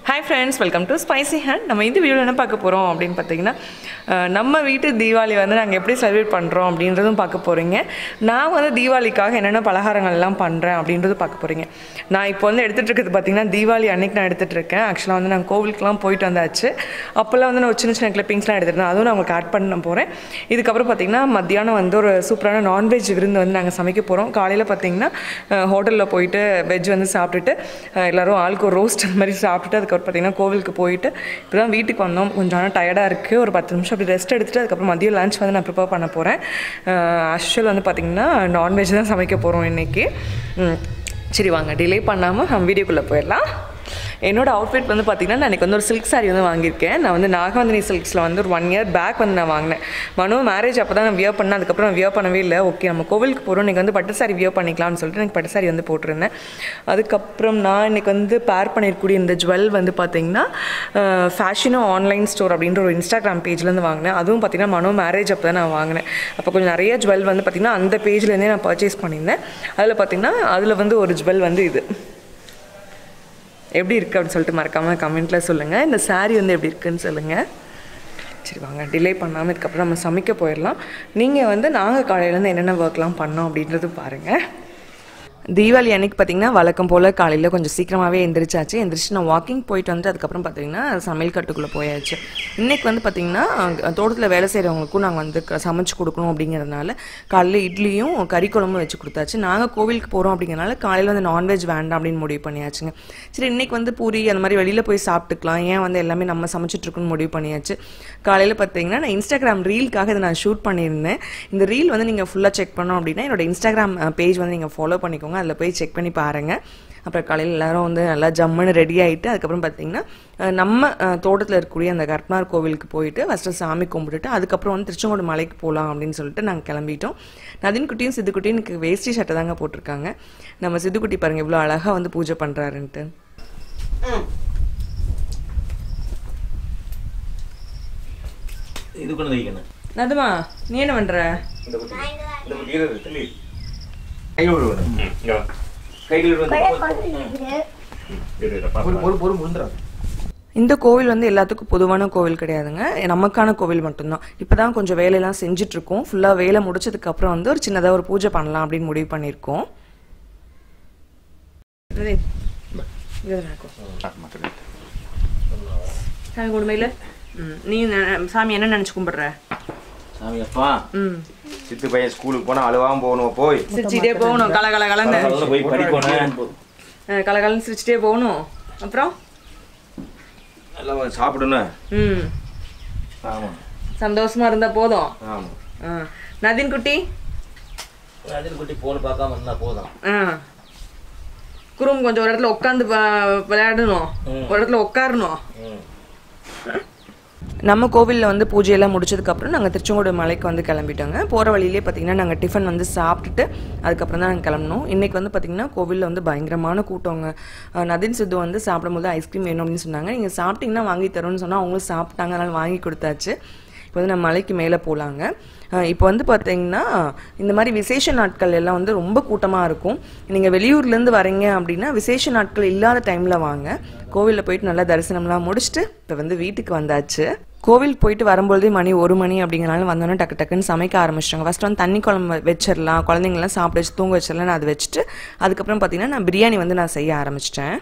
Hi friends, welcome to Spicy Hand. நம்ம இந்த வீடியோல என்ன பார்க்க போறோம் அப்படினு பாத்தீங்கன்னா நம்ம வீட்டு தீபாவளி வந்து நாங்க எப்படி செலிப்ரேட் பண்றோம் அப்படின்றதும் பார்க்க போறீங்க. நான் வந்து தீபாவளிக்காக என்னென்ன பலகாரங்கள் எல்லாம் பண்றேன் அப்படின்றது பார்க்க போறீங்க. நான் இப்போ வந்து எடுத்துட்டு இருக்குது பாத்தீங்கன்னா தீபாவளி அன்னைக்கு நான் எடுத்துட்டு இருக்கேன். एक्चुअली வந்து நான் கோவிலுக்குலாம் போயிட்டு வந்தாச்சு. அப்பலாம் வந்து நான் சின்ன சின்ன கிளிப்பிங்ஸ்லாம் எடுத்துட்டேன். அதுவும் நான் உங்களுக்கு ஆட் பண்ண போறேன். இதுக்கு அப்புறம் பாத்தீங்கன்னா மத்தியானம் வந்து ஒரு சூப்பரான நான்வெஜ் விருந்து வந்து நாங்க சமைக்க போறோம். காலையில பாத்தீங்கன்னா ஹோட்டல்ல போயிட்டு வெஜ் வந்து சாப்பிட்டுட்டு எல்லாரும் ஆளுக்கு ஒரு ரோஸ்ட் அந்த மாதிரி சாப்பிட்டுட்டு அதுக்கு பார்த்தீங்கன்னா கோவிலுக்கு போயிட்டு இப்போ தான் வீட்டுக்கு வந்தோம். கொஞ்சம் ஆனால் டயர்டாக இருக்குது. ஒரு 10 நிமிஷம் அப்படி ரெஸ்ட் எடுத்துகிட்டு அதுக்கப்புறம் மதியம் லஞ்ச் வந்து நான் ப்ரிப்பேர் பண்ண போகிறேன். ஆக்சுவல் வந்து பார்த்திங்கன்னா நான்வெஜ் தான் சமைக்க போகிறோம் இன்றைக்கி. சரி வாங்க டிலே பண்ணாமல் நம்ம வீடியோக்குள்ளே போயிடலாம். என்னோடய அவுட்ஃபிட் வந்து பார்த்திங்கன்னா நான் இன்றைக்கி வந்து ஒரு சில்க் சாரீ வந்து வாங்கியிருக்கேன். நான் வந்து நாகவந்தினி சில்க்ஸில் வந்து ஒரு 1 year பேக் வந்து நான் வாங்கினேன். மனோ மேரேஜ் அப்போ தான் நான் வியர் பண்ணேன். அதுக்கப்புறம் நான் வியர் பண்ணவே இல்லை. ஓகே நம்ம கோவிலுக்கு போகிறோம், இன்றைக்கி வந்து பட்டு சாரீ வியர் பண்ணிக்கலாம்னு சொல்லிட்டு எனக்கு பட்டு சாரீ வந்து போட்டிருந்தேன். அதுக்கப்புறம் நான் இன்றைக்கி வந்து பேர் பண்ணியிருக்கக்கூடிய இந்த ஜுவல் வந்து பார்த்திங்கன்னா ஃபேஷனோ ஆன்லைன் ஸ்டோர் அப்படின்ற ஒரு இன்ஸ்டாகிராம் பேஜ்லேருந்து வாங்கினேன். அதுவும் பார்த்திங்கன்னா மனோ மேரேஜ் அப்போ தான் நான் வாங்கினேன். அப்போ கொஞ்சம் நிறைய ஜுவல் வந்து பார்த்திங்கன்னா அந்த பேஜ்லேருந்தே நான் பர்ச்சேஸ் பண்ணியிருந்தேன். அதில் பார்த்திங்கன்னா அதில் வந்து ஒரு ஜுவல் வந்து இது எப்படி இருக்குது அப்படின்னு சொல்லிட்டு மறக்காமல் கமெண்ட்டில் சொல்லுங்கள். இந்த சாரீ வந்து எப்படி இருக்குதுன்னு சொல்லுங்கள். சரி வாங்க டிலே பண்ணாமல் இதுக்கப்புறம் நம்ம சமைக்க போயிடலாம். நீங்கள் வந்து நாங்கள் காலையிலேருந்து என்னென்ன ஒர்க்லாம் பண்ணோம் அப்படின்றது பாருங்கள். தீபாவளி அன்றைக்கி பார்த்திங்கன்னா வழக்கம் போல் காலையில் கொஞ்சம் சீக்கிரமாகவே எந்திரிச்சாச்சு. எந்திரிச்சு நான் வாக்கிங் போயிட்டு வந்து அதுக்கப்புறம் பார்த்திங்கன்னா சமையல் கட்டுக்குள்ளே போயாச்சு. இன்றைக்கி வந்து பார்த்திங்கன்னா தோட்டத்தில் வேலை செய்கிறவங்களுக்கும் நாங்கள் வந்து சமைச்சு கொடுக்கணும் அப்படிங்கிறதுனால காலையில் இட்லியும் கறி குழம்பும் வச்சு கொடுத்தாச்சு. நாங்கள் கோவிலுக்கு போகிறோம் அப்படிங்கிறனால காலையில் வந்து நான்வெஜ் வேண்டாம் அப்படின்னு முடிவு பண்ணியாச்சுங்க. சரி இன்றைக்கி வந்து பூரி அந்த மாதிரி வெளியில் போய் சாப்பிட்டுக்கலாம், ஏன் வந்து எல்லாமே நம்ம சமைச்சிட்ருக்குன்னு முடிவு பண்ணியாச்சு. காலையில் பார்த்திங்கன்னா நான் இன்ஸ்டாகிராம் ரீலுக்காக இதை நான் ஷூட் பண்ணியிருந்தேன். இந்த ரீல் வந்து நீங்கள் ஃபுல்லாக செக் பண்ணோம் அப்படின்னா என்னோடய இன்ஸ்டாகிராம் பேஜ் வந்து நீங்கள் ஃபாலோ பண்ணிக்கோங்க, அதில் போய் செக் பண்ணி பாருங்கள். அப்புறம் காலையில் எல்லோரும் வந்து நல்லா ஜம்முன்னு ரெடி ஆகிட்டு அதுக்கப்புறம் பார்த்திங்கன்னா நம்ம தோட்டத்தில் இருக்கக்கூடிய அந்த கர்ப்பனார் கோவிலுக்கு போயிட்டு ஃபஸ்ட்டு சாமி கும்பிட்டுட்டு அதுக்கப்புறம் வந்து திருச்செங்கோடு மலைக்கு போகலாம் அப்படின்னு சொல்லிட்டு நாங்கள் கிளம்பிட்டோம். நதின் குட்டியும் சித்துக்குட்டியும் எனக்கு வேஷ்டி சட்டை தாங்க போட்டிருக்காங்க. நம்ம சித்துக்குட்டி பாருங்கள் இவ்வளோ அழகாக வந்து பூஜை பண்ணுறாருன்ட்டு. நதுமா நீ என்ன பண்ற? இந்த கோவில் வந்து எல்லாத்துக்கும் பொதுவான கோவில் கிடையாதுங்க, நமக்கான கோவில் மட்டும்தான். இப்போதான் கொஞ்சம் வேலையெல்லாம் செஞ்சுட்டு இருக்கோம். ஃபுல்லாக வேலை முடிச்சதுக்கு அப்புறம் வந்து ஒரு சின்னதாக ஒரு பூஜை பண்ணலாம் அப்படின்னு முடிவு பண்ணியிருக்கோம். சாமி குடுமையில நீ சாமி என்ன நினைச்சு கும்பிடுற? சாமி அப்பா சித்து பையன் ஸ்கூலுக்கு போனா அழுவாம போகணும், போய் சிரிச்சிட்டே போகணும், கலகலன்னு போய் படிக்கணும், கலகலன்னு சிரிச்சிட்டே போகணும். அப்புறம் நல்லா சாப்பிடணும். ஆமா சந்தோஷமா இருந்தா போதும். ஆமா நதின் குட்டி போன் பார்க்காம இருந்தா போதும். குறும் கொஞ்சம் ஒரு இடத்துல உட்காந்து விளையாடணும், ஒரு இடத்துல உட்காரணும். நம்ம கோவிலில் வந்து பூஜையெல்லாம் முடிச்சதுக்கப்புறம் நாங்கள் திருச்செங்கோடு மலைக்கு வந்து கிளம்பிட்டோங்க. போகிற வழியிலே பார்த்திங்கன்னா நாங்கள் டிஃபன் வந்து சாப்பிட்டுட்டு அதுக்கப்புறம் தான் நாங்கள் கிளம்பணும். இன்றைக்கி வந்து பார்த்திங்கன்னா கோவிலில் வந்து பயங்கரமான கூட்டங்க. நதின் சித்து வந்து சாப்பிடும்போது ஐஸ்கிரீம் வேணும் அப்படின்னு சொன்னாங்க. நீங்கள் சாப்பிட்டிங்கன்னா வாங்கி தரோன்னு சொன்னால் அவங்களும் சாப்பிட்டாங்க, அதனால் வாங்கி கொடுத்தாச்சு. இப்போ வந்து நம்ம மலைக்கு மேலே போகலாங்க. இப்போ வந்து பார்த்திங்கன்னா இந்த மாதிரி விசேஷ நாட்கள் எல்லாம் வந்து ரொம்ப கூட்டமாக இருக்கும். நீங்கள் வெளியூர்லேருந்து வரீங்க அப்படின்னா விசேஷ நாட்கள் இல்லாத டைமில் வாங்க. கோவிலில் போயிட்டு நல்லா தரிசனம்லாம் முடிச்சுட்டு இப்போ வந்து வீட்டுக்கு வந்தாச்சு. கோவில் போயிட்டு வரும்போதே மணி 1 மணி அப்படிங்கிறனால வந்தோன்னே டக்குன்னு சமைக்க ஆரம்பிச்சிட்டாங்க. ஃபஸ்ட்டு வந்து தண்ணி குழம்பு வச்சிடலாம், குழந்தைங்களாம் சாப்பிட வச்சு தூங்க வச்சிடலாம். நான் அதை வச்சுட்டு அதுக்கப்புறம் பார்த்திங்கன்னா நான் பிரியாணி வந்து நான் செய்ய ஆரம்பிச்சிட்டேன்.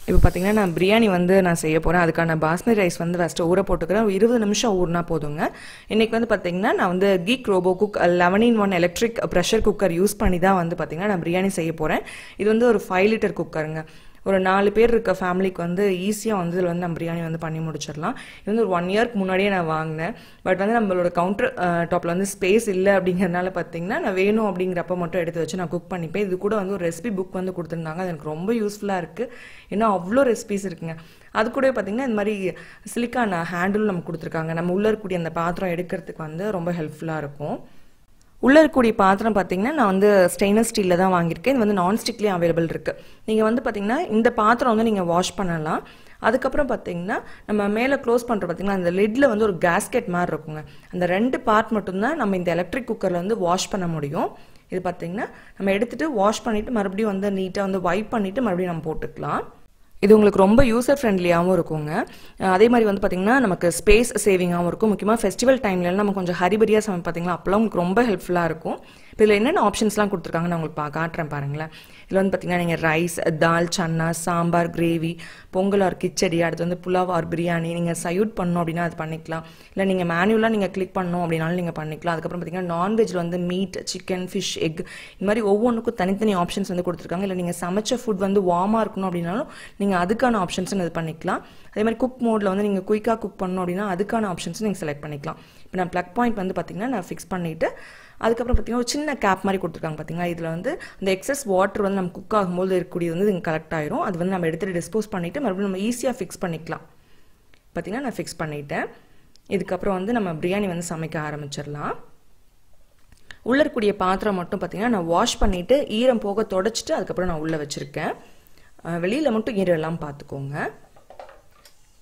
இப்போ பார்த்திங்கன்னா நான் பிரியாணி வந்து நான் செய்ய போகிறேன். அதுக்கான பாஸ்மதி ரைஸ் வந்து ஃபஸ்ட்டு ஊற போட்டுக்கிறேன். 20 நிமிஷம் ஊறினா போதுங்க. இன்றைக்கி வந்து பார்த்திங்கன்னா நான் வந்து Geek Robocook 11-in-1 electric pressure cooker use பண்ணி தான் வந்து பார்த்திங்கன்னா நான் பிரியாணி செய்ய போகிறேன். இது வந்து ஒரு 5 liter குக்கருங்க. ஒரு 4 பேர் இருக்க ஃபேமிலிக்கு வந்து ஈஸியாக வந்து இதில் வந்து நம்ம பிரியாணி வந்து பண்ணி முடிச்சிடலாம். இது வந்து ஒரு 1 yearக்கு முன்னாடியே நான் வாங்கினேன். பட் வந்து நம்மளோட கவுண்டர் டாப்பில் வந்து ஸ்பேஸ் இல்லை அப்படிங்கிறதுனால பார்த்திங்கன்னா நான் வேணும் அப்படிங்கிறப்ப மட்டும் எடுத்து வச்சு நான் குக் பண்ணிப்பேன். இது கூட வந்து ஒரு ரெசிபி புக் வந்து கொடுத்துருந்தாங்க. அது எனக்கு ரொம்ப யூஸ்ஃபுல்லாக இருக்குது. ஏன்னா அவ்வளோ ரெசிபிஸ் இருக்குங்க. அது கூட பார்த்திங்கன்னா இந்த மாதிரி சிலிக்கான் ஹேண்டில் நமக்கு கொடுத்துருக்காங்க. நம்ம உள்ளே இருக்கக்கூடிய அந்த பாத்திரம் எடுக்கிறதுக்கு வந்து ரொம்ப ஹெல்ப்ஃபுல்லாக இருக்கும். உள்ளே இருக்கக்கூடிய பாத்திரம் பார்த்திங்கன்னா நான் வந்து ஸ்டெயின்லெஸ் ஸ்டீலில் தான் வாங்கியிருக்கேன். இது வந்து நான்ஸ்டிக்லேயும் அவைலபிள் இருக்குது. நீங்கள் வந்து பார்த்திங்கன்னா இந்த பாத்திரம் வந்து நீங்கள் வாஷ் பண்ணலாம். அதுக்கப்புறம் பார்த்திங்கன்னா நம்ம மேலே க்ளோஸ் பண்ணுற பார்த்திங்கன்னா அந்த லிட்டில் வந்து ஒரு கேஸ்கெட் மாதிரி இருக்குங்க. அந்த 2 பார்ட் மட்டும்தான் நம்ம இந்த எலக்ட்ரிக் குக்கரில் வந்து வாஷ் பண்ண முடியும். இது பார்த்திங்கன்னா நம்ம எடுத்துகிட்டு வாஷ் பண்ணிவிட்டு மறுபடியும் வந்து நீட்டாக வந்து வைப் பண்ணிவிட்டு மறுபடியும் நம்ம போட்டுக்கலாம். இது உங்களுக்கு ரொம்ப யூசர் ஃப்ரெண்ட்லியாகவும் இருக்குங்க. அதே மாதிரி வந்து பார்த்திங்கன்னா நமக்கு ஸ்பேஸ் சேவிங்காகவும் இருக்கும். முக்கியமாக ஃபெஸ்டிவல் டைம்ல நம்ம கொஞ்சம் ஹரிபரியாக சமைப்போம் பார்த்தீங்களா, அப்போலாம் உங்களுக்கு ரொம்ப ஹெல்ப்ஃபுல்லாக இருக்கும். இப்போ இதில் என்னென்ன ஆப்ஷன்ஸ்லாம் கொடுத்துருக்காங்க நான் உங்களுக்கு காட்டுறேன் பாருங்களேன். இதில் வந்து பார்த்திங்கன்னா நீங்கள் ரைஸ், தால், சன்னா, சாம்பார், கிரேவி, பொங்கல் ஆர் கிச்சடி, அடுத்து வந்து புலாவ் ஆர் பிரியாணி, நீங்கள் சைட் பண்ணணும் அப்படின்னா அது பண்ணிக்கலாம். இல்லை நீங்கள் மேனுவலாக நீங்கள் கிளிக் பண்ணணும் அப்படின்னாலும் நீங்கள் பண்ணிக்கலாம். அதுக்கப்புறம் பார்த்திங்கன்னா நான்வெஜ்ஜில் வந்து மீட், சிக்கன், ஃபிஷ், எக், இந்த மாதிரி ஒவ்வொன்றுக்கும் தனித்தனி ஆப்ஷன்ஸ் வந்து கொடுத்துருக்காங்க. இல்லை நீங்கள் சமைச்ச ஃபுட் வந்து வார்மாக இருக்கணும் அப்படின்னாலும் நீங்கள் அதுக்கான ஆப்ஷன்ஸும் இது பண்ணிக்கலாம். அதே மாதிரி குக் மோடில் வந்து நீங்கள் குயிக்காக குக் பண்ணணும் அப்படின்னா அதுக்கான ஆப்ஷன்ஸும் நீங்கள் செலக்ட் பண்ணிக்கலாம். இப்போ நான் ப்ளக் பாயிண்ட் வந்து பார்த்திங்கன்னா நான் ஃபிக்ஸ் பண்ணிவிட்டு அதுக்கப்புறம் பார்த்திங்கன்னா ஒரு சின்ன கேப் மாதிரி கொடுத்துருக்காங்க பார்த்திங்களா. இதில் வந்து இந்த எக்ஸஸ் வாட்டர் வந்து நம்ம குக் ஆகும்போது இருக்கக்கூடியது வந்து இங்கே கலெக்ட் ஆயிரும். அது வந்து நம்ம எடுத்துகிட்டு டிஸ்போஸ் பண்ணிவிட்டு மறுபடியும் நம்ம ஈஸியாக ஃபிக்ஸ் பண்ணிக்கலாம். பார்த்திங்கன்னா நான் ஃபிக்ஸ் பண்ணிவிட்டேன். இதுக்கப்புறம் வந்து நம்ம பிரியாணி வந்து சமைக்க ஆரம்பிச்சிடலாம். உள்ளே இருக்கக்கூடிய பாத்திரம் மட்டும் பார்த்திங்கன்னா நான் வாஷ் பண்ணிவிட்டு ஈரம் போக தொடச்சிட்டு அதுக்கப்புறம் நான் உள்ளே வச்சுருக்கேன். வெளியில் மட்டும் ஈரம் எல்லாம் பார்த்துக்கோங்க.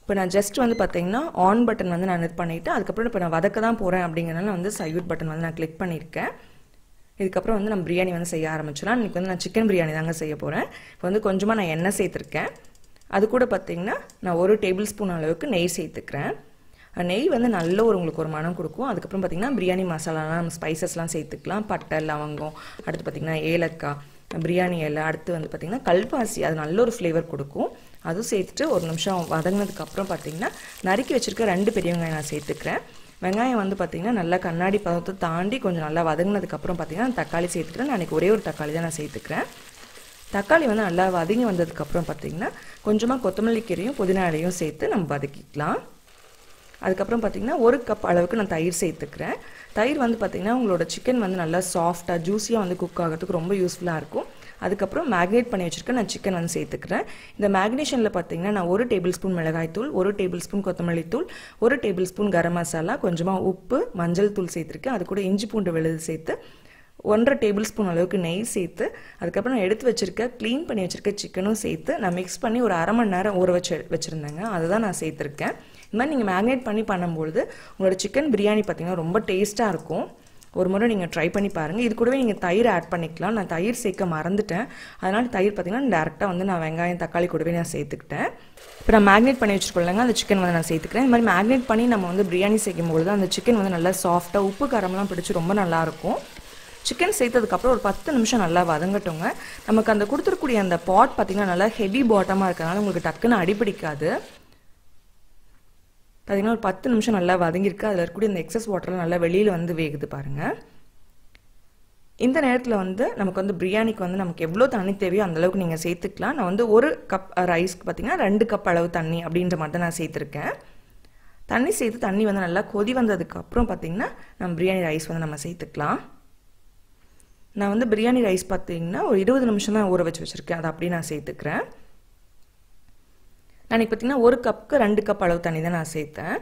இப்போ நான் ஜஸ்ட் வந்து பார்த்திங்கன்னா ஆன் பட்டன் வந்து நான் இது பண்ணிவிட்டு அதுக்கப்புறம் இப்போ நான் வதக்க தான் போகிறேன் அப்படிங்கிறனால வந்து சைட் பட்டன் வந்து நான் கிளிக் பண்ணியிருக்கேன். இதுக்கப்புறம் வந்து நம்ம பிரியாணி வந்து செய்ய ஆரம்பிச்சிடலாம். இன்றைக்கி வந்து நான் சிக்கன் பிரியாணி தாங்க செய்ய போகிறேன். இப்போ வந்து கொஞ்சமாக நான் எண்ணெய் சேர்த்துருக்கேன். அது கூட பார்த்திங்கன்னா நான் 1 டேபிள் ஸ்பூன் அளவுக்கு நெய் சேர்த்துக்கிறேன். நெய் வந்து நல்ல உங்களுக்கு ஒரு மனம் கொடுக்கும். அதுக்கப்புறம் பார்த்திங்கன்னா பிரியாணி மசாலாலாம் நம்ம ஸ்பைசஸ்லாம் சேர்த்துக்கலாம். பட்டை, லவங்கம், அடுத்து பார்த்திங்கன்னா ஏலக்காய், பிரியாணி இலை, அடுத்து வந்து பார்த்திங்கன்னா கல்பாசி, அது நல்ல ஒரு ஃப்ளேவர் கொடுக்கும். அதுவும் சேர்த்துட்டு ஒரு நிமிஷம் வதங்கினதுக்கப்புறம் பார்த்திங்கன்னா நறுக்கி வச்சுருக்க 2 பெரிய வெங்காயம் நான் சேர்த்துக்கிறேன். வெங்காயம் வந்து பார்த்திங்கன்னா நல்லா கண்ணாடி பதத்தை தாண்டி கொஞ்சம் நல்லா வதங்கினதுக்கப்புறம் பார்த்திங்கன்னா தக்காளி சேர்த்துக்கிறேன். நான் அன்றைக்கி ஒரே ஒரு தக்காளி தான் நான் சேர்த்துக்கிறேன். தக்காளி வந்து நல்லா வதங்கி வந்ததுக்கப்புறம் பார்த்திங்கன்னா கொஞ்சமாக கொத்தமல்லி கீரையும் புதினா இலையும் சேர்த்து நம்ம வதக்கிக்கலாம். அதுக்கப்புறம் பார்த்திங்கன்னா 1 கப் அளவுக்கு நான் தயிர் சேர்த்துக்கிறேன். தயிர் வந்து பார்த்திங்கன்னா உங்களோட சிக்கன் வந்து நல்லா சாஃப்டாக ஜூஸியாக வந்து குக் ஆகிறதுக்கு ரொம்ப யூஸ்ஃபுல்லாக இருக்கும். அதுக்கப்புறம் மேக்னேட் பண்ணி வச்சுருக்கேன் நான் சிக்கன் வந்து சேர்த்துக்கிறேன். இந்த மேக்னேஷனில் பார்த்திங்கன்னா நான் 1 டேபிள் ஸ்பூன் மிளகாய்த்தூள், 1 டேபிள் ஸ்பூன் கொத்தமல்லி தூள், 1 டேபிள் ஸ்பூன் கரம் மசாலா, கொஞ்சமாக உப்பு, மஞ்சள் தூள் சேர்த்துருக்கேன். அது கூட இஞ்சி பூண்டு விழுது சேர்த்து 1.5 டேபிள் ஸ்பூன் அளவுக்கு நெய் சேர்த்து அதுக்கப்புறம் நான் எடுத்து வச்சுருக்க க்ளீன் பண்ணி வச்சுருக்க சிக்கனும் சேர்த்து நான் மிக்ஸ் பண்ணி ஒரு அரை மணி நேரம் ஊற வச்சுருந்தேங்க. அதை தான் நான் சேர்த்துருக்கேன். இந்த மாதிரி நீங்கள் மேக்னேட் பண்ணி பண்ணும்பொழுது உங்களோட சிக்கன் பிரியாணி பார்த்திங்கன்னா ரொம்ப டேஸ்ட்டாக இருக்கும். ஒரு முறை நீங்கள் ட்ரை பண்ணி பாருங்கள். இது கூடவே நீங்கள் தயிர் ஆட் பண்ணிக்கலாம். நான் தயிர் சேர்க்க மறந்துட்டேன். அதனால் தயிர் பார்த்திங்கன்னா டேரெக்டாக வந்து நான் வெங்காயம் தக்காளி கூடவே நான் சேர்த்துக்கிட்டேன். இப்போ நான் மேக்னேட் பண்ணி வச்சுருக்கோம்லங்க, அந்த சிக்கன் வந்து நான் சேர்த்துக்கிறேன். இந்த மாதிரி மேக்னேட் பண்ணி நம்ம வந்து பிரியாணி சேர்க்கும்பொழுது அந்த சிக்கன் வந்து நல்லா சாஃப்டாக உப்பு காரம்லாம் பிடிச்சி ரொம்ப நல்லாயிருக்கும். சிக்கன் சேர்த்ததுக்கப்புறம் ஒரு 10 நிமிஷம் நல்லா வதங்கட்டுங்க. நமக்கு அந்த கொடுத்துருக்கூடிய அந்த பாட் பார்த்திங்கன்னா நல்லா ஹெவி பாட்டமாக இருக்கிறதுனால உங்களுக்கு டக்குன்னு அடிப்பிடிக்காது. பார்த்திங்கன்னா ஒரு 10 நிமிஷம் நல்லா வதங்கியிருக்கு. அதில் இருக்கக்கூடிய இந்த எக்ஸஸ் வாட்டர்லாம் நல்லா வெளியில் வந்து வேகுது பாருங்கள். இந்த நேரத்தில் வந்து நமக்கு வந்து பிரியாணிக்கு வந்து நமக்கு எவ்வளோ தண்ணி தேவையோ அந்தளவுக்கு நீங்கள் சேர்த்துக்கலாம். நான் வந்து 1 கப் ரைஸ்க்கு பார்த்திங்கன்னா 2 கப் அளவு தண்ணி அப்படின்ற மாதிரி தான் நான் சேர்த்துருக்கேன். தண்ணி சேர்த்து தண்ணி வந்து நல்லா கொதி வந்ததுக்கப்புறம் பார்த்திங்கன்னா நம்ம பிரியாணி ரைஸ் வந்து நம்ம சேர்த்துக்கலாம். நான் வந்து பிரியாணி ரைஸ் பார்த்திங்கன்னா ஒரு 20 நிமிஷம் தான் ஊற வச்சுருக்கேன். அதை அப்படியே நான் சேர்த்துக்கிறேன். நான் இன்றைக்கி பார்த்திங்கன்னா 1 கப்புக்கு 2 கப் அளவு தண்ணி தான் நான் சேர்த்தேன்.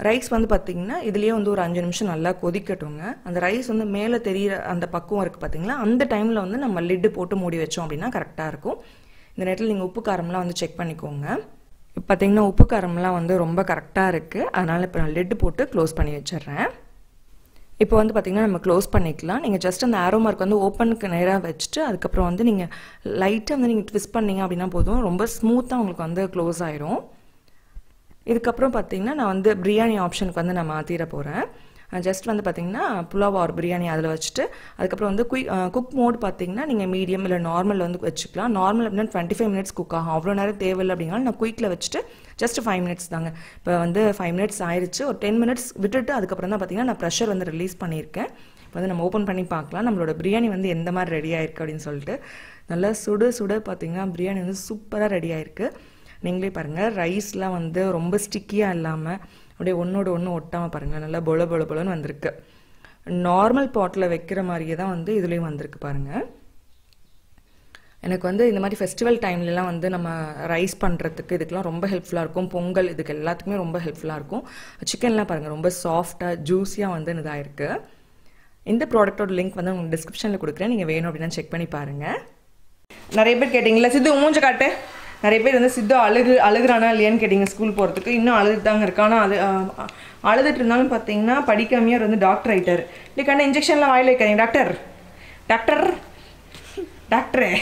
ரைஸ் வந்து பார்த்திங்கன்னா இதுலேயே வந்து ஒரு 5 நிமிஷம் நல்லா கொதிக்கட்டுங்க. அந்த ரைஸ் வந்து மேலே தெரிகிற அந்த பக்குவம் இருக்குது பார்த்திங்களா, அந்த டைமில் வந்து நம்ம லிட்டு போட்டு மூடி வச்சோம் அப்படின்னா கரெக்டாக இருக்கும். இந்த நேரத்தில் நீங்கள் உப்பு காரம்லாம் வந்து செக் பண்ணிக்கோங்க. இப்போ பார்த்திங்கன்னா உப்பு காரம்லாம் வந்து ரொம்ப கரெக்டாக இருக்குது. அதனால் இப்போ நான் லிட்டு போட்டு க்ளோஸ் பண்ணி வச்சிடுறேன். இப்போ வந்து பார்த்திங்கன்னா நம்ம க்ளோஸ் பண்ணிக்கலாம். நீங்கள் ஜஸ்ட் அந்த ஆரோ மார்க் வந்து ஓப்பனுக்கு நேராக வச்சுட்டு அதுக்கப்புறம் வந்து நீங்கள் லைட்டாக வந்து நீங்கள் ட்விஸ்ட் பண்ணிங்க அப்படின்னா போதும், ரொம்ப ஸ்மூத்தாக உங்களுக்கு வந்து க்ளோஸ் ஆயிரும். இதுக்கப்புறம் பார்த்திங்கன்னா நான் வந்து பிரியாணி ஆப்ஷனுக்கு வந்து நான் மாற்றிட போகிறேன். ஜஸ்ட் வந்து பார்த்திங்கன்னா புலாவ் ஆர் பிரியாணி அதில் வச்சுட்டு அதுக்கப்புறம் வந்து குக் மோட் பார்த்திங்கன்னா நீங்கள் மீடியம் இல்லை நார்மல் வந்து வச்சுக்கலாம். நார்மல் அப்படின்னா 25 மினிட்ஸ் குக் ஆகும். அவ்வளோ நேரம் தேவையில்லை அப்படின்னாலும் நான் குயிக்கில் வச்சுட்டு ஜஸ்ட் 5 மினிட்ஸ் தாங்க. இப்போ வந்து 5 மினிட்ஸ் ஆயிடுச்சு. ஒரு 10 மினிட்ஸ் விட்டுட்டு அதுக்கப்புறம் தான் பார்த்திங்கன்னா நான் ப்ரெஷர் வந்து ரிலீஸ் பண்ணியிருக்கேன். இப்போ வந்து நம்ம ஓப்பன் பண்ணி பார்க்கலாம் நம்மளோட பிரியாணி வந்து எந்த மாதிரி ரெடி ஆயிருக்கு அப்படின்னு சொல்லிட்டு. நல்லா சுட பார்த்திங்கன்னா பிரியாணி வந்து சூப்பராக ரெடி ஆயிருக்கு. நீங்களே பாருங்கள், ரைஸ்லாம் வந்து ரொம்ப ஸ்டிக்கியாக இல்லாமல் அப்படியே ஒன்றோட ஒன்று ஒட்டாமல் பாருங்கள், நல்லா பொலன்னு வந்திருக்கு. நார்மல் பாட்டில் வைக்கிற மாதிரியே தான் வந்து இதுலேயும் வந்திருக்கு பாருங்கள். எனக்கு வந்து இந்த மாதிரி ஃபெஸ்டிவல் டைம்லலாம் வந்து நம்ம ரைஸ் பண்ணுறதுக்கு இதுக்கெலாம் ரொம்ப ஹெல்ப்ஃபுல்லாக இருக்கும். பொங்கல் இதுக்கு எல்லாத்துக்குமே ரொம்ப ஹெல்ப்ஃபுல்லாக இருக்கும். சிக்கன்லாம் பாருங்கள் ரொம்ப சாஃப்டாக ஜூஸியாக வந்து இதாக இருக்குது. இந்த ப்ராடக்டோட லிங்க் வந்து உங்களுக்கு டிஸ்கிரிப்ஷனில் கொடுக்குறேன். நீங்கள் வேணும் அப்படின்னா செக் பண்ணி பாருங்கள். நிறைய பேர் கேட்டிங்களா சித்து மூஞ்ச காட்டு. நிறைய பேர் வந்து சித்து அழுகுறானா இல்லையான்னு கேட்டிங்க ஸ்கூல் போகிறதுக்கு. இன்னும் அழுதுட்டு தாங்க இருக்கானா. அழுதுட்டு இருந்தாலும் பார்த்தீங்கன்னா படிக்காமையாக வந்து டாக்டர் ஆகிட்டார். இல்லைக்கான இன்ஜெக்ஷன்லாம் வாயில் வைக்காதீங்க டாக்டர் டாக்டர் டாக்டரே.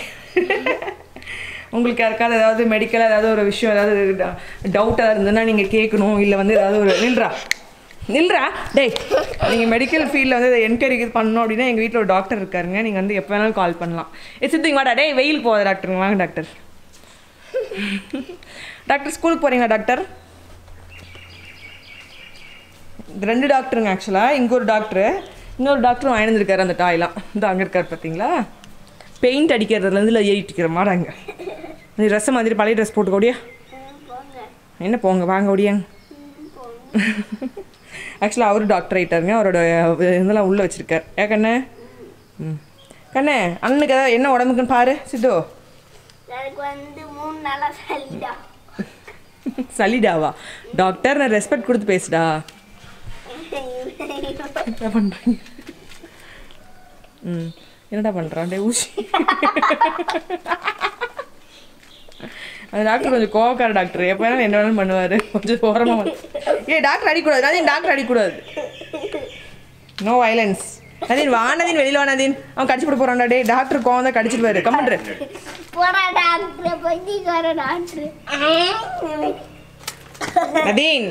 உங்களுக்கு யாருக்காவது ஏதாவது மெடிக்கலாக ஏதாவது ஒரு விஷயம் ஏதாவது டவுட்டாக இருந்ததுன்னா நீங்கள் கேட்கணும், இல்லை வந்து ஏதாவது ஒரு நில்றா டேய், நீங்கள் மெடிக்கல் ஃபீல்டில் வந்து இதை என்கரேஜ் பண்ணணும் அப்படின்னா எங்கள் வீட்டில் ஒரு டாக்டர் இருக்காருங்க, நீங்கள் வந்து எப்போ வேணாலும் கால் பண்ணலாம். சித்திங்க வாடா டேய், வெயில் போகாத டாக்டருங்க, வாங்க டாக்டர். டாக்டர் ஸ்கூலுக்கு போகிறீங்களா டாக்டர்? 2 டாக்டருங்க ஆக்சுவலாக. இங்கே ஒரு டாக்டரு, இன்னொரு டாக்டரும் வாங்கியிருக்காரு அந்த டாய்லாம். இந்த அங்கே இருக்கார் பார்த்தீங்களா, பெயிண்ட் அடிக்கிறதுலேருந்து இல்லை ஏறிட்டு இருக்கிற மாதிரி. அங்கே நீ ட்ரெஸ்ஸை மாதிரி பழைய ட்ரெஸ் போட்டுக்கோடியா. என்ன போங்க வாங்க ஓடியாங்க. ஆக்சுவலாக அவரு டாக்டர் ஆகிட்டாருங்க, அவரோட இதெல்லாம் உள்ளே வச்சுருக்கார். கண்ணே கண்ணே அண்ணனுக்கு ஏதாவது என்ன உடம்புக்குன்னு பாரு. சித்து சளிடாவா? டாக்டர் நான் ரெஸ்பெக்ட் கொடுத்து பேசுடா. என்ன பண்ணுறீங்க? என்னடா பண்ணுறான் டே ஊசி? அந்த டாக்டர் கொஞ்சம் கோவக்கார டாக்டர், எப்போ வேணாலும் என்ன வேணாலும் பண்ணுவார். கொஞ்சம் ஓரமாக டாக்டர் அடிக்கூடாது நதீன், டாக்டர் அடிக்கூடாது. No violence. நதீன் வா நதீன், வெளியில் வா நதீன், அவன் கடிச்சு போட போகிறான்டா. டே டாக்டர் கோவம் தான் கடிச்சிட்டு பாரு. கம்மன்று Nadeem,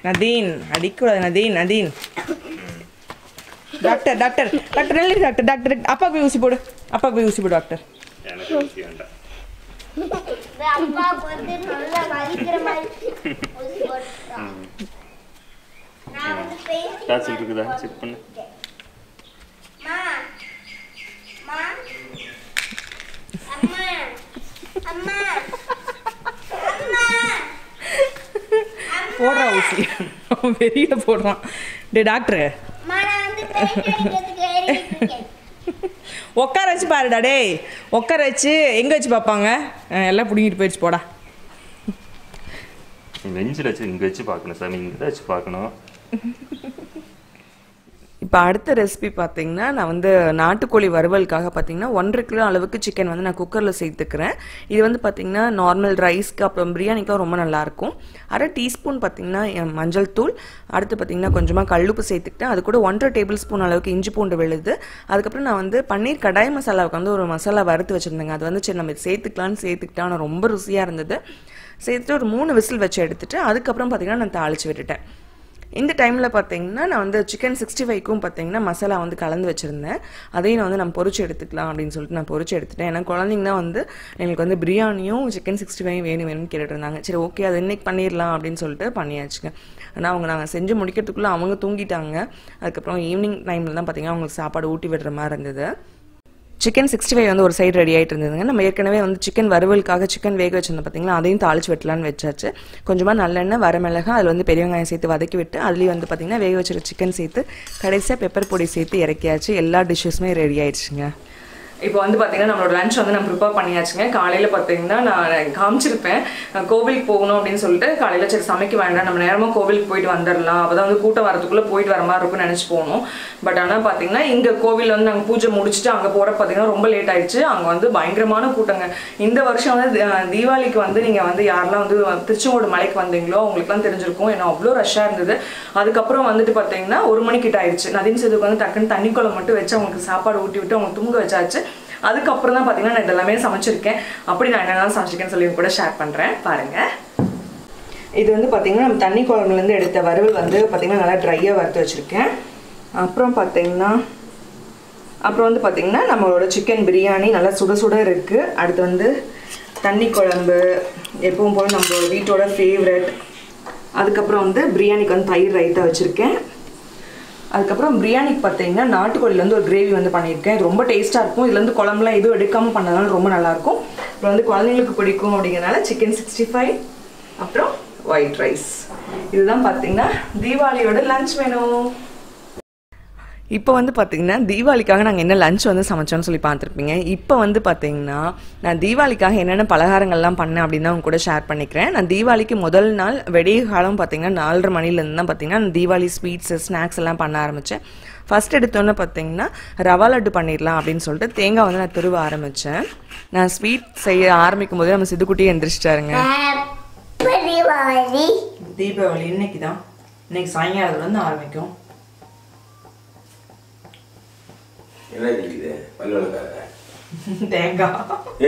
Nadeem அடிக்கூடாது. Nadeem Nadeem doctor doctor doctor நல்ல டாக்டர் டாக்டர் அப்பா போய் ஊசி போடு, அப்பா போய் ஊசி போடு டாக்டர். போடுறா ஊசி, வெளியில போடுறான். டே டாக்டர் உட்கார வச்சு பாருடா. டே உட்கார வச்சு எங்கே வச்சு பார்ப்பாங்க? எல்லாம் பிடிங்கிட்டு போயிடுச்சு போடா. நெஞ்சில் வச்சு இங்கே வச்சு பார்க்கணும் சாமி, இங்கே தான் வச்சு பார்க்கணும். இப்போ அடுத்த ரெசிபி பார்த்தீங்கன்னா, நான் வந்து நாட்டுக்கோழி வறுவலுக்காக பார்த்தீங்கன்னா 1.5 கிலோ அளவுக்கு சிக்கன் வந்து நான் குக்கரில் சேர்த்துக்கிறேன். இது வந்து பார்த்தீங்கன்னா நார்மல் ரைஸ்க்கு அப்புறம் பிரியாணிக்கும் ரொம்ப நல்லாயிருக்கும். 1/2 டீஸ்பூன் பார்த்தீங்கன்னா மஞ்சள் தூள், அடுத்து பார்த்தீங்கன்னா கொஞ்சமாக கல்லுப்பு சேர்த்துக்கிட்டேன். அது கூட 1.5 டேபிள் ஸ்பூன் அளவுக்கு இஞ்சி பூண்டு விழுது. அதுக்கப்புறம் நான் வந்து பன்னீர் கடாய் மசாலாவுக்கு வந்து ஒரு மசாலா வறுத்து வச்சுருந்தேங்க. அது வந்து சரி நம்ம சேர்த்துக்கலான்னு சேர்த்துக்கிட்டேன். ஆனால் ரொம்ப ருசியாக இருந்தது. சேர்த்துட்டு ஒரு 3 விசில் வச்சு எடுத்துட்டு அதுக்கப்புறம் பார்த்தீங்கன்னா நான் தாளித்து விட்டுட்டேன். இந்த டைமில் பார்த்தீங்கன்னா நான் வந்து சிக்கன் 65க்கும் பார்த்தீங்கன்னா மசாலா வந்து கலந்து வச்சுருந்தேன். அதையும் நான் வந்து நம்ம பொரிச்சு எடுத்துக்கலாம் அப்படின்னு சொல்லிட்டு நான் பொரிச்சு எடுத்துட்டேன். ஏன்னா குழந்தைங்கன்னா வந்து எங்களுக்கு வந்து பிரியாணியும் சிக்கன் 65 வேணும்னு கேட்டுட்டு இருந்தாங்க. சரி ஓகே அது இன்னைக்கு பண்ணிடலாம் அப்படின்னு சொல்லிட்டு பண்ணியாச்சுங்க. ஆனால் நாங்கள் செஞ்சு முடிக்கிறதுக்குள்ளே அவங்க தூங்கிட்டாங்க. அதுக்கப்புறம் ஈவினிங் டைமில் தான் பார்த்தீங்கன்னா அவங்களுக்கு சாப்பாடு ஊட்டி விடுற மாதிரி இருந்தது. சிக்கன் 65 வந்து ஒரு சைடு ரெடி ஆகிட்டு இருந்ததுங்க. நம்ம ஏற்கனவே வந்து சிக்கன் வறுவலுக்காக சிக்கன் வேக வச்சிருந்தோம் பார்த்தீங்களா, அதையும் தாளிச்சு வெட்டலான்னு வச்சாச்சு. கொஞ்சமாக நல்லெண்ணெய், வரமிளகாய், அதில் வந்து பெரிய வெங்காயம் சேர்த்து வதக்கி விட்டு அதுலேயும் வந்து பார்த்தீங்கன்னா வேக வச்சிருக்க சிக்கன் சேர்த்து கடைசியாக பெப்பர் பொடி சேர்த்து இறக்கியாச்சு. எல்லா டிஷ்ஷஸுமே ரெடி ஆயிடுச்சுங்க. இப்போ வந்து பார்த்தீங்கன்னா நம்மளோட லஞ்ச் வந்து நான் ப்ரிப்பேர் பண்ணியாச்சுங்க. காலையில் பார்த்தீங்கன்னா நான் காமிச்சிருப்பேன் கோவிலுக்கு போகணும் அப்படின்னு சொல்லிட்டு. காலையில் சரி சமைக்க வேண்டாம், நம்ம நேரமாக கோவிலுக்கு போயிட்டு வந்துடலாம், அப்போ தான் வந்து கூட்டம் வரதுக்குள்ளே போயிட்டு வர மாதிரி இருக்கும்னு நினச்சி போகணும். பட் ஆனால் பார்த்தீங்கன்னா இங்கே கோவில் வந்து நாங்கள் பூஜை முடிச்சுட்டு அங்கே போகிற பார்த்தீங்கன்னா ரொம்ப லேட் ஆயிடுச்சு. அங்கே வந்து பயங்கரமான கூட்டங்க. இந்த வருஷம் வந்து தீபாவளிக்கு வந்து நீங்கள் வந்து யாரெல்லாம் வந்து திருச்செங்கோடு மலைக்கு வந்தீங்களோ அவங்களுக்குலாம் தெரிஞ்சிருக்கும். ஏன்னா அவ்வளோ ரஷ்ஷாக இருந்தது. அதுக்கப்புறம் வந்துட்டு பார்த்தீங்கன்னா 1 மணிக்கிட்ட ஆயிடுச்சு. நதீன் சேதுக்கு வந்து டக்குன்னு தண்ணி குழம்பு மட்டும் வச்சு அவங்களுக்கு சாப்பாடு ஊட்டி விட்டு அவங்க தூங்க வச்சாச்சு. அதுக்கப்புறம் தான் பார்த்தீங்கன்னா நான் இதெல்லாமே சமைச்சிருக்கேன். அப்படி நான் என்னெல்லாம் சமைச்சிருக்கேன்னு சொல்லி கூட ஷேர் பண்ணுறேன் பாருங்கள். இது வந்து பார்த்தீங்கன்னா நம்ம தண்ணி குழம்புலேருந்து எடுத்த வறுவல் வந்து பார்த்தீங்கன்னா நல்லா ட்ரையாக வறுத்து வச்சுருக்கேன். அப்புறம் வந்து பார்த்தீங்கன்னா நம்மளோட சிக்கன் பிரியாணி நல்லா சுட சுட இருக்குது. அடுத்து வந்து தண்ணி குழம்பு எப்பவும் போல் நம்மளோட வீட்டோட ஃபேவரட். அதுக்கப்புறம் வந்து பிரியாணிக்கு வந்து தயிர் ரைத்தா வச்சுருக்கேன். அதுக்கப்புறம் பிரியாணிக்கு பார்த்தீங்கன்னா நாட்டுக்கோழிலேருந்து ஒரு கிரேவி வந்து பண்ணியிருக்கேன். இது ரொம்ப டேஸ்ட்டாக இருக்கும். இதுலேருந்து குழம்புலாம் எதுவும் எடுக்காமல் பண்ணதுனால ரொம்ப நல்லாயிருக்கும். அப்புறம் வந்து குழந்தைங்களுக்கு பிடிக்கும் அப்படிங்கிறனால சிக்கன் 65 அப்புறம் ஒயிட் ரைஸ். இதுதான் பார்த்தீங்கன்னா தீபாவளியோட லஞ்ச் வேணும். இப்போ வந்து பார்த்தீங்கன்னா தீபாவளிக்காக நாங்கள் என்ன லஞ்ச் வந்து சமைச்சோன்னு சொல்லி பார்த்துருப்பீங்க. இப்போ வந்து பார்த்தீங்கன்னா நான் தீபாவளிக்காக என்னென்ன பலகாரங்கள்லாம் பண்ணேன் அப்படின்னு தான் அவங்க கூட ஷேர் பண்ணிக்கிறேன். நான் தீபாவளிக்கு முதல் நாள் வெடிய காலம் பார்த்தீங்கன்னா 4:30 மணிலேருந்து தான் பார்த்தீங்கன்னா நான் தீபாவளி ஸ்வீட்ஸு ஸ்நாக்ஸ் எல்லாம் பண்ண ஆரம்பித்தேன். ஃபஸ்ட் எடுத்தோன்னே பார்த்தீங்கன்னா ரவா லட்டு பண்ணிடலாம் அப்படின்னு சொல்லிட்டு தேங்காய் வந்து நான் துருவ ஆரம்பித்தேன். நான் ஸ்வீட் செய்ய ஆரம்பிக்கும் போதே நம்ம சித்துக்குட்டி எந்திரிச்சிட்டாருங்க. தீபாவளி இன்னைக்கு தான், இன்னைக்கு சாயங்காலத்துலேருந்து ஆரம்பிக்கும். என்ன இருக்குது பல்லு விளக்காத தேங்காய்.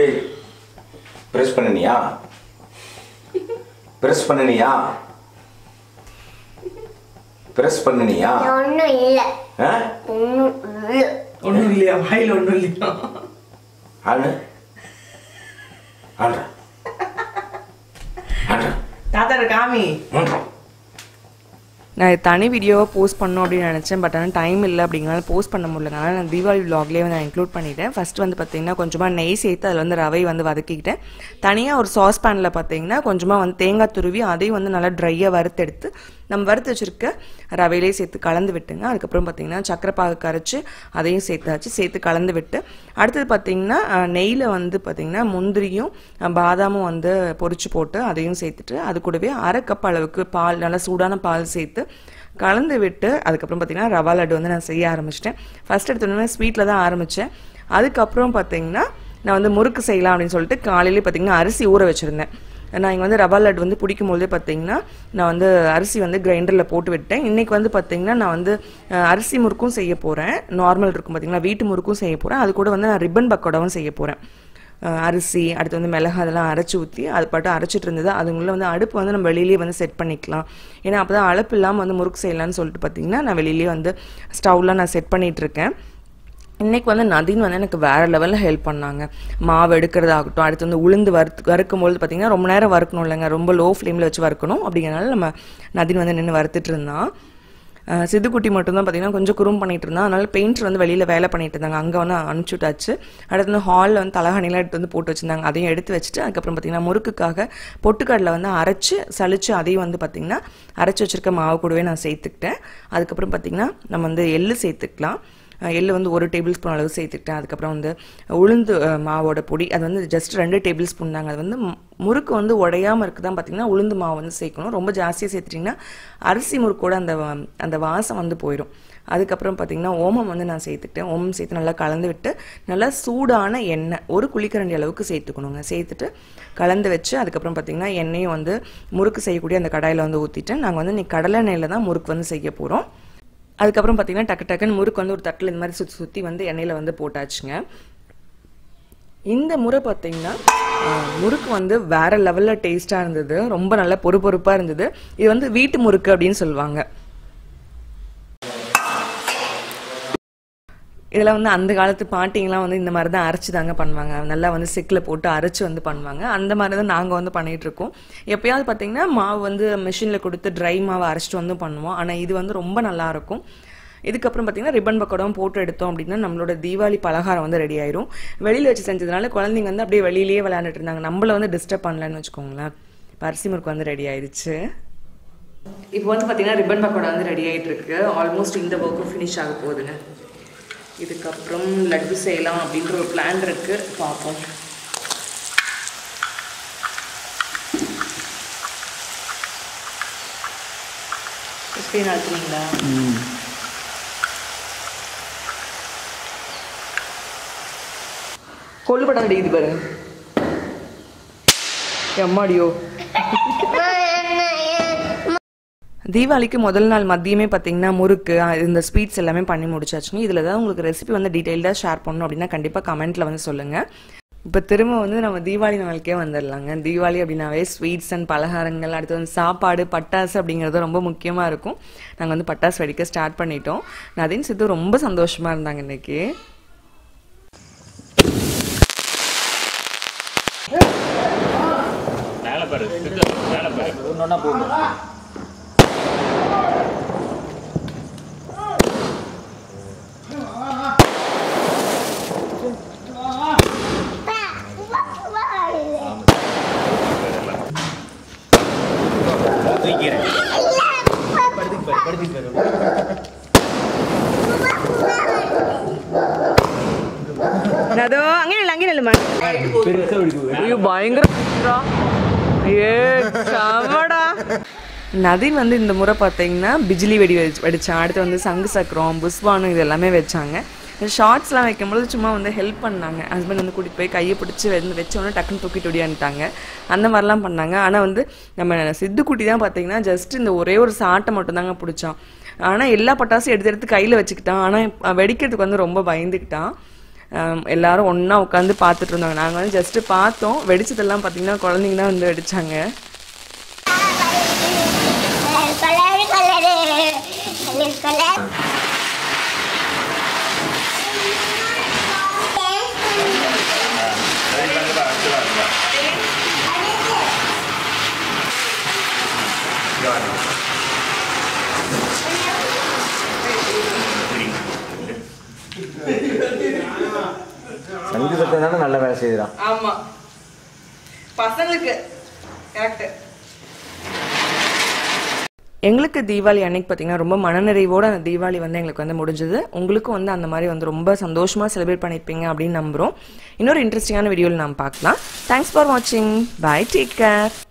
ஏய் ப்ரெஸ் பண்ணினியா ப்ரெஸ் பண்ணினியா ப்ரெஸ் பண்ணினியா ஒன்றும் இல்லை ஆ ஒன்றும் இல்லையா வாயில் ஒன்றும் இல்லையா ஆளு ஆளு ஆளு தாத்தா காமி. நான் தனி வீடியோவை போஸ்ட் பண்ணணும் அப்படின்னு நினச்சேன். பட் ஆனால் டைம் இல்லை அப்படிங்கிறனால போஸ்ட் பண்ண முடியலனால நான் தீபாவளி vlogலேயே வந்து நான் இன்க்ளூட் பண்ணிட்டேன். ஃபஸ்ட்டு வந்து பார்த்திங்கன்னா கொஞ்சமாக நெய் சேர்த்து அதில் வந்து ரவை வந்து வதக்கிக்கிட்டேன். தனியாக ஒரு சாஸ் பேனில் பார்த்திங்கன்னா கொஞ்சமாக வந்து தேங்காய் துருவி அதையும் வந்து நல்லா ட்ரையாக வறுத்தெடுத்து நம்ம வறுத்து வச்சுருக்க ரவையிலே சேர்த்து கலந்து விட்டுங்க. அதுக்கப்புறம் பார்த்திங்கன்னா சக்கரை பாகு கரைச்சி அதையும் சேர்த்து கலந்து விட்டு அடுத்தது பார்த்திங்கன்னா நெய்யில் வந்து பார்த்திங்கன்னா முந்திரியும் பாதாமும் வந்து பொரிச்சு போட்டு அதையும் சேர்த்துட்டு அது கூடவே 1/2 கப் அளவுக்கு பால், நல்லா சூடான பால் சேர்த்து கலந்து விட்டு அதுக்கப்புறம் பார்த்திங்கன்னா ரவா லட்டு வந்து நான் செய்ய ஆரம்பிச்சிட்டேன். ஃபஸ்ட் எடுத்தோடனே ஸ்வீட்டில் தான் ஆரம்பித்தேன். அதுக்கப்புறம் பார்த்திங்கன்னா நான் வந்து முறுக்கு செய்யலாம் அப்படின்னு சொல்லிட்டு காலையிலே பார்த்திங்கன்னா அரிசி ஊற வச்சுருந்தேன். நான் இங்கே வந்து ரவா லட்டு வந்து பிடிக்கும் போதே பார்த்திங்கன்னா நான் வந்து அரிசி வந்து கிரைண்டரில் போட்டு விட்டேன். இன்றைக்கி வந்து பார்த்திங்கன்னா நான் வந்து அரிசி முறுக்கும் செய்ய போகிறேன். நார்மல் இருக்கும் பார்த்திங்களா, வீட்டு முறுக்கும் செய்ய போகிறேன். அது கூட வந்து நான் ரிப்பன் பக்கோடாவும் செய்ய போகிறேன். அரிசி அடுத்து வந்து மிளகு அதெல்லாம் அரைச்சி ஊற்றி அது பாட்டு அரைச்சிட்டு இருந்தது. அதுக்குள்ளே வந்து அடுப்பு வந்து நம்ம வெளியிலேயே வந்து செட் பண்ணிக்கலாம். ஏன்னா அப்போ தான் அழைப்பு இல்லாமல் வந்து முறுக்கு செய்யலான்னு சொல்லிட்டு பார்த்திங்கன்னா நான் வெளியிலேயே வந்து ஸ்டவ்லாம் நான் செட் பண்ணிகிட்ருக்கேன். இன்றைக்கி வந்து நதின் வந்து எனக்கு வேறு லெவலில் ஹெல்ப் பண்ணாங்க. மாவு எடுக்கிறதாகட்டும், அடுத்து வந்து உளுந்து வறுக்கும்போது பார்த்திங்கன்னா ரொம்ப நேரம் வறுக்கணும் இல்லைங்க, ரொம்ப லோ ஃப்ளேமில் வச்சு வறுக்கணும். அப்படிங்கிறனால நம்ம நதின் வந்து நின்று வறுத்துட்டு இருந்தான். சித்துக்குட்டி மட்டும்தான் பார்த்திங்கன்னா கொஞ்சம் குறும் பண்ணிகிட்டு இருந்தான். அதனால் பெயிண்டர் வந்து வெளியில் வேலை பண்ணிட்டு இருந்தாங்க. அங்கே வந்து அனுப்பிச்சுட்டாச்சு. அடுத்து வந்து ஹாலில் வந்து தலகாணிலாம் எடுத்து வந்து போட்டு வச்சுருந்தாங்க. அதையும் எடுத்து வச்சுட்டு அதுக்கப்புறம் பார்த்திங்கன்னா முறுக்குக்காக பொட்டுக்கடலை வந்து அரைச்சி சளிச்சு அதையும் வந்து பார்த்திங்கன்னா அரைச்சி வச்சுருக்க மாவு கூடவே நான் சேர்த்துக்கிட்டேன். அதுக்கப்புறம் பார்த்திங்கன்னா நம்ம வந்து எள்ளு சேர்த்துக்கலாம். எள்ளு வந்து 1 டேபிள் ஸ்பூன் அளவு சேர்த்துக்கிட்டேன். அதுக்கப்புறம் வந்து உளுந்து மாவோட பொடி அது வந்து ஜஸ்ட் 2 டேபிள் ஸ்பூன் தாங்க. அது வந்து முறுக்கு வந்து உடையாமல் இருக்குது தான் பார்த்திங்கன்னா உளுந்து மாவு வந்து சேர்க்கணும். ரொம்ப ஜாஸ்தியாக சேர்த்துட்டிங்கன்னா அரிசி முறுக்கோட அந்த வாசம் வந்து போயிடும். அதுக்கப்புறம் பார்த்திங்கன்னா ஓமம் வந்து நான் சேர்த்துக்கிட்டேன். ஓமம் சேர்த்து நல்லா கலந்து விட்டு நல்லா சூடான எண்ணெய் 1 குழிக்கரண்டி அளவுக்கு சேர்த்துக்கணுங்க. சேர்த்துட்டு கலந்து வச்சு அதுக்கப்புறம் பார்த்திங்கன்னா எண்ணெயும் வந்து முறுக்கு செய்யக்கூடிய அந்த கடாயில் வந்து ஊற்றிட்டேன். நாங்கள் வந்து இன்னைக்கு கடலை எண்ணெயில் தான் முறுக்கு வந்து செய்ய போகிறோம். அதுக்கப்புறம் பார்த்திங்கன்னா டக்குன்னு முறுக்கு வந்து ஒரு தட்டில் இந்த மாதிரி சுற்றி வந்து எண்ணெயில் வந்து போட்டாச்சுங்க. இந்த முறை பார்த்திங்கன்னா முறுக்கு வந்து வேறு லெவலில் டேஸ்ட்டாக இருந்தது. ரொம்ப நல்லா பொறுப்பாக இருந்தது. இது வந்து வீட்டு முறுக்கு அப்படின்னு சொல்லுவாங்க. இதெல்லாம் வந்து அந்த காலத்து பாட்டிங்கெலாம் வந்து இந்த மாதிரி தான் அரைச்சி தாங்க பண்ணுவாங்க. நல்லா வந்து செக்கில் போட்டு அரைச்சி வந்து பண்ணுவாங்க. அந்த மாதிரி தான் நாங்கள் வந்து பண்ணிகிட்ருக்கோம். எப்போயாவது பார்த்திங்கன்னா மாவு வந்து மிஷினில் கொடுத்து ட்ரை மாவை அரைச்சிட்டு வந்து பண்ணுவோம். ஆனால் இது வந்து ரொம்ப நல்லாயிருக்கும். இதுக்கப்புறம் பார்த்திங்கன்னா ரிப்பன் பக்கோடாவும் போட்டு எடுத்தோம் அப்படின்னா நம்மளோட தீபாவளி பலகாரம் வந்து ரெடி ஆயிரும். வெளியில் வச்சு செஞ்சதுனால குழந்தைங்க வந்து அப்படியே வெளியிலேயே விளையாண்டுட்டு இருந்தாங்க. நம்மளை வந்து டிஸ்டர்ப் பண்ணலன்னு வச்சுக்கோங்களேன். அரிசி முறுக்கு வந்து ரெடி ஆயிடுச்சு. இப்போ வந்து பார்த்திங்கன்னா ரிப்பன் பக்கோடா வந்து ரெடி ஆகிட்டு இருக்கு. ஆல்மோஸ்ட் இந்த ஒர்க்கும் ஃபினிஷ் ஆக போகுதுங்க. இதுக்கப்புறம் லட்டு செய்யலாம் அப்படின்ற ஒரு பிளான் இருக்குது. பார்ப்போம். ஸ்க்ரீன் அழுத்துறீங்களா? கொள்ளுபடம் அடிக்குது பாருங்க. எம்மாடியோ. தீபாவளிக்கு முதல் நாள் மதியமே பார்த்திங்கன்னா முறுக்கு இந்த ஸ்வீட்ஸ் எல்லாமே பண்ணி முடிச்சாச்சுங்க. இதில் தான் உங்களுக்கு ரெசிபி வந்து டீட்டெயில்டாக ஷேர் பண்ணணும் அப்படின்னா கண்டிப்பாக கமெண்ட்டில் வந்து சொல்லுங்கள். இப்போ திரும்ப வந்து நம்ம தீபாவளி நாளுக்கே வந்துடலாங்க. தீபாவளி அப்படின்னாவே ஸ்வீட்ஸ் அண்ட் பலகாரங்கள், அடுத்து வந்து சாப்பாடு, பட்டாசு அப்படிங்கிறது ரொம்ப முக்கியமாக இருக்கும். நாங்கள் வந்து பட்டாசு வெடிக்க ஸ்டார்ட் பண்ணிட்டோம். நதின் சித்து ரொம்ப சந்தோஷமாக இருந்தாங்க இன்றைக்கி. நதின் வந்து இந்த முறை பார்த்தீங்கன்னா பிஜிலி வெடி வெடிச்சான். அடுத்து வந்து சங்கு சக்கரம், புஸ்வானம் இது எல்லாமே வச்சாங்க. ஷார்ட்ஸ்லாம் வைக்கும்போது சும்மா வந்து ஹெல்ப் பண்ணாங்க. ஹஸ்பண்ட் வந்து கூட்டிகிட்டு போய் கையை பிடிச்சி வச்சோன்னே டக்குன்னு தூக்கிட்டு ஓடியான்ட்டாங்க. அந்த மாதிரிலாம் பண்ணாங்க. ஆனால் வந்து நம்ம சித்துக்குட்டி தான் பார்த்தீங்கன்னா ஜஸ்ட் இந்த ஒரே ஒரு சாட்டை மட்டும் தாங்க பிடிச்சான். ஆனால் எல்லா பட்டாசும் எடுத்து எடுத்து கையில் வச்சுக்கிட்டான். ஆனால் வெடிக்கிறதுக்கு வந்து ரொம்ப பயந்துக்கிட்டான். எல்லாரும் ஒன்றா உட்காந்து பார்த்துட்டு இருந்தாங்க. நாங்கள் வந்து ஜஸ்ட்டு பார்த்தோம். வெடிச்சதெல்லாம் பார்த்தீங்கன்னா குழந்தைங்க தான் வந்து வெடிச்சாங்க. சங்கு சத்தம் தானே நல்ல வேலை செய்யறான். ஆமா, பசங்களுக்கு கரெக்ட். எங்களுக்கு தீபாவளி அன்னைக்கு பார்த்தீங்கன்னா ரொம்ப மனநிறைவோட அந்த தீபாவளி வந்து எங்களுக்கு வந்து முடிஞ்சது. உங்களுக்கும் வந்து அந்த மாதிரி வந்து ரொம்ப சந்தோஷமாக செலிப்ரேட் பண்ணியிருப்பீங்க அப்படின்னு நம்புகிறோம். இன்னொரு இன்ட்ரெஸ்டிங்கான வீடியோவில் நாம் பார்க்கலாம். தேங்க்ஸ் ஃபார் வாட்சிங். Bye, take care.